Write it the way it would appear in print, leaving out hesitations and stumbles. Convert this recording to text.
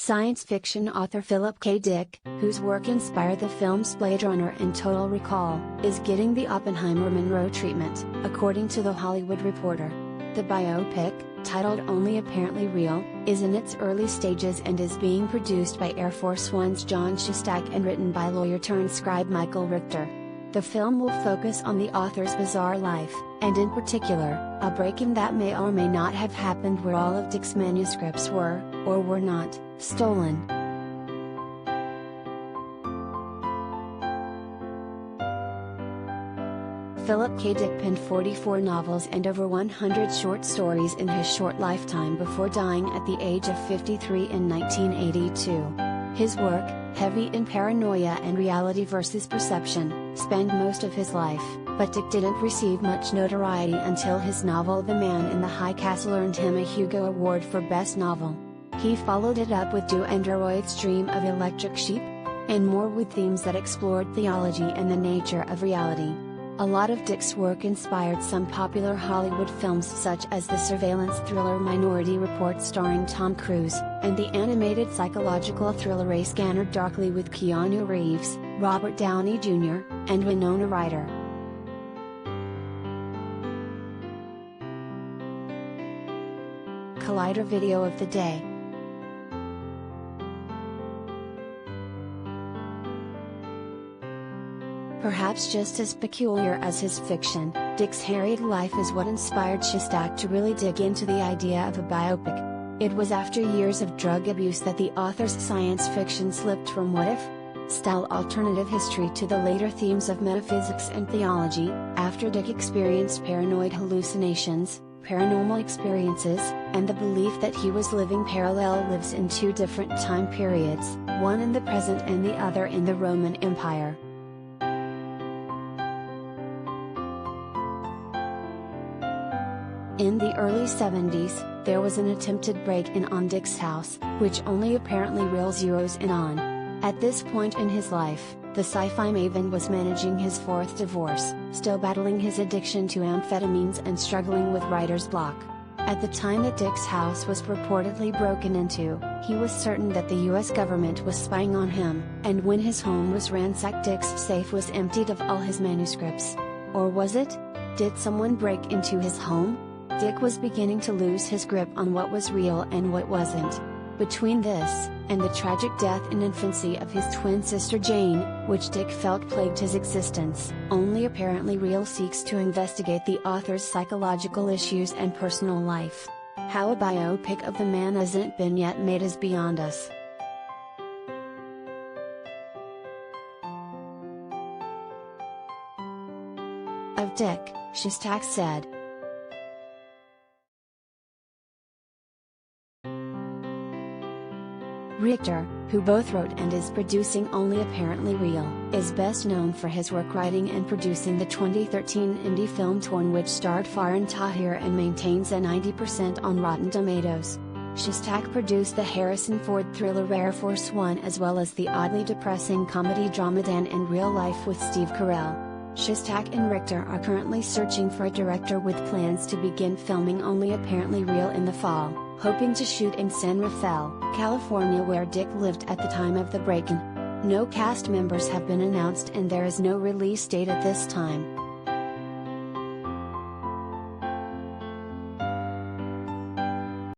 Science fiction author Philip K. Dick, whose work inspired the films Blade Runner and Total Recall, is getting the Oppenheimer-Monroe treatment, according to The Hollywood Reporter. The biopic, titled Only Apparently Real, is in its early stages and is being produced by Air Force One's Jon Shestack and written by lawyer-turned-scribe Michael Richter. The film will focus on the author's bizarre life, and in particular, a break-in that may or may not have happened where all of Dick's manuscripts were, or were not, stolen. Philip K. Dick penned 44 novels and over 100 short stories in his short lifetime before dying at the age of 53 in 1982. His work, heavy in paranoia and reality versus perception, spanned most of his life, but Dick didn't receive much notoriety until his novel The Man in the High Castle earned him a Hugo Award for Best Novel. He followed it up with Do Androids Dream of Electric Sheep? And more, with themes that explored theology and the nature of reality. A lot of Dick's work inspired some popular Hollywood films such as the surveillance thriller Minority Report starring Tom Cruise, and the animated psychological thriller A Scanner Darkly with Keanu Reeves, Robert Downey Jr., and Winona Ryder. Collider Video of the Day. Perhaps just as peculiar as his fiction, Dick's harried life is what inspired Shestack to really dig into the idea of a biopic. It was after years of drug abuse that the author's science fiction slipped from what-if-style alternative history to the later themes of metaphysics and theology, after Dick experienced paranoid hallucinations, paranormal experiences, and the belief that he was living parallel lives in two different time periods, one in the present and the other in the Roman Empire. In the early 70s, there was an attempted break-in on Dick's house, which only apparently real zeroes in on. At this point in his life, the sci-fi maven was managing his fourth divorce, still battling his addiction to amphetamines and struggling with writer's block. At the time that Dick's house was purportedly broken into, he was certain that the US government was spying on him, and when his home was ransacked, Dick's safe was emptied of all his manuscripts. Or was it? Did someone break into his home? Dick was beginning to lose his grip on what was real and what wasn't. Between this, and the tragic death in infancy of his twin sister Jane, which Dick felt plagued his existence, Only Apparently Real seeks to investigate the author's psychological issues and personal life. How a biopic of the man hasn't been yet made is beyond us. Of Dick, Shestack said. Richter, who both wrote and is producing Only Apparently Real, is best known for his work writing and producing the 2013 indie film Torn, which starred Farhan Tahir and maintains a 90% on Rotten Tomatoes. Shestack produced the Harrison Ford thriller Air Force One, as well as the oddly depressing comedy drama Dan in Real Life with Steve Carell. Shestack and Richter are currently searching for a director with plans to begin filming Only Apparently Real in the fall, hoping to shoot in San Rafael, California, where Dick lived at the time of the break-in. No cast members have been announced and there is no release date at this time.